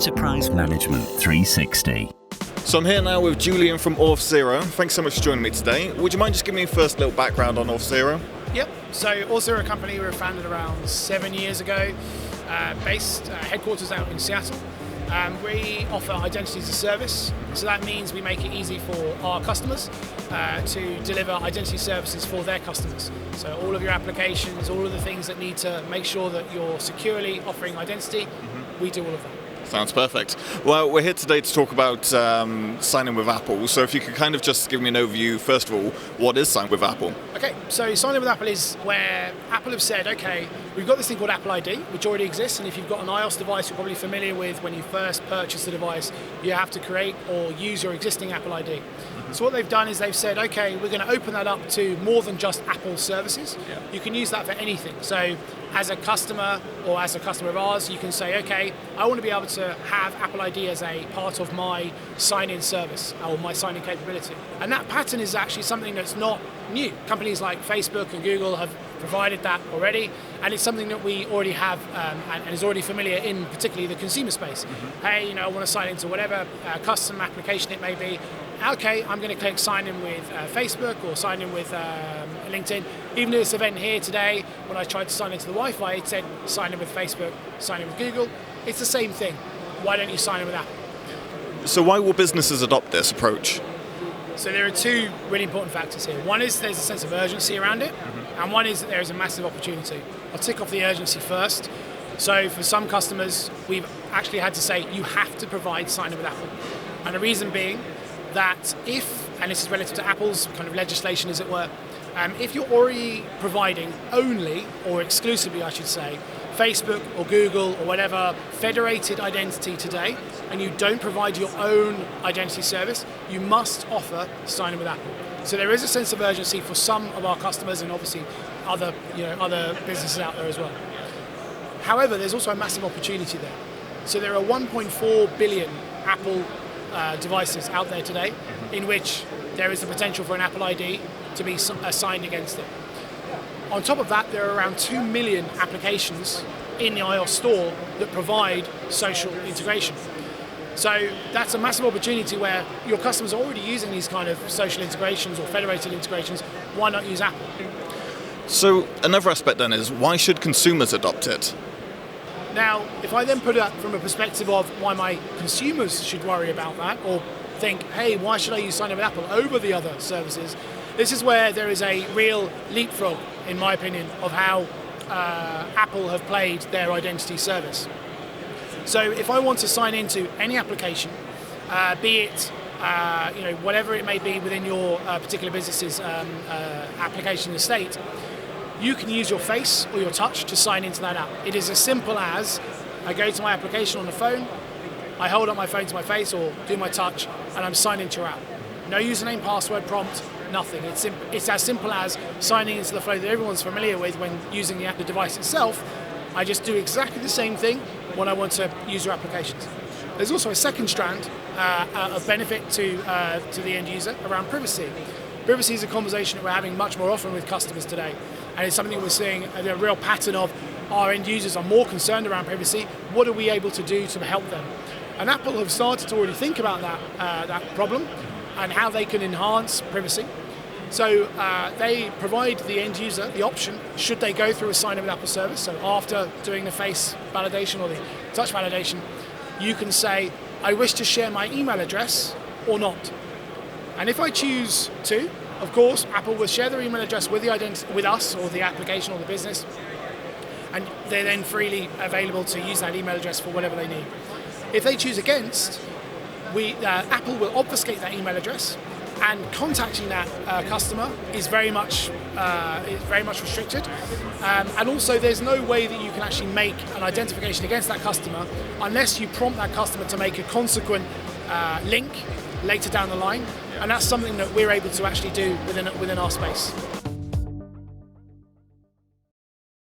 Enterprise Management 360. So I'm here now with Julian from Auth0. Thanks so much for joining me today. Would you mind just giving me first a little background on Auth0? Yep. So Auth0 company, we were founded around 7 years ago, based headquarters out in Seattle. We offer identity as a service, so that means we make it easy for our customers to deliver identity services for their customers. So all of your applications, all of the things that need to make sure that you're securely offering identity, we do all of that. Sounds perfect. Well, we're here today to talk about signing with Apple. So if you could kind of just give me an overview, first of all, what is sign with Apple? Okay, so signing with Apple is where Apple have said, okay, we've got this thing called Apple ID, which already exists, and if you've got an iOS device, you're probably familiar with when you first purchase the device, you have to create or use your existing Apple ID. So what they've done is they've said, okay, we're going to open that up to more than just Apple services. Yeah. You can use that for anything. So as a customer or as a customer of ours, you can say, okay, I want to be able to have Apple ID as a part of my sign-in service or my sign-in capability. And that pattern is actually something that's not new. Companies like Facebook and Google have provided that already, and it's something that we already have and is already familiar in particularly the consumer space. Hey, I want to sign into whatever custom application it may be. Okay, I'm going to click sign in with Facebook or sign in with LinkedIn. Even this event here today, when I tried to sign into the Wi-Fi, it said sign in with Facebook, sign in with Google. It's the same thing. Why don't you sign in with Apple? So why will businesses adopt this approach? So there are two really important factors here. One is there's a sense of urgency around it, and one is that there is a massive opportunity. I'll tick off the urgency first. So for some customers, we've actually had to say, you have to provide sign in with Apple. And the reason being that if, and this is relative to Apple's kind of legislation as it were, if you're already providing only, or exclusively I should say, Facebook or Google or whatever federated identity today, and you don't provide your own identity service, you must offer sign-in with Apple. So there is a sense of urgency for some of our customers and obviously other businesses out there as well. However, there's also a massive opportunity there. So there are 1.4 billion Apple devices out there today in which there is the potential for an Apple ID to be assigned against it. On top of that, there are around 2 million applications in the iOS store that provide social integration. So that's a massive opportunity where your customers are already using these kind of social integrations or federated integrations. Why not use Apple? So another aspect then is, why should consumers adopt it? Now, if I then put it from a perspective of why my consumers should worry about that or think, hey, why should I use sign-in with Apple over the other services? This is where there is a real leapfrog, in my opinion, of how Apple have played their identity service. So if I want to sign into any application, be it whatever it may be within your particular business's application estate, you can use your face or your touch to sign into that app. It is as simple as I go to my application on the phone, I hold up my phone to my face or do my touch, and I'm signed into your app. No username, password, prompt, nothing. It's as simple as signing into the flow that everyone's familiar with when using the device itself. I just do exactly the same thing when I want to use your applications. There's also a second strand of benefit to the end user around privacy. Privacy is a conversation that we're having much more often with customers today, and it's something that we're seeing a real pattern of. Our end users are more concerned around privacy. What are we able to do to help them? And Apple have started to already think about that problem and how they can enhance privacy. So they provide the end user the option, should they go through a sign-in with Apple service, so after doing the face validation or the touch validation, you can say, I wish to share my email address or not. And if I choose to, of course, Apple will share their email address with with us or the application or the business, and they're then freely available to use that email address for whatever they need. If they choose against, Apple will obfuscate that email address, and contacting that customer is very much restricted. And also, there's no way that you can actually make an identification against that customer unless you prompt that customer to make a consequent link later down the line, and that's something that we're able to actually do within our space.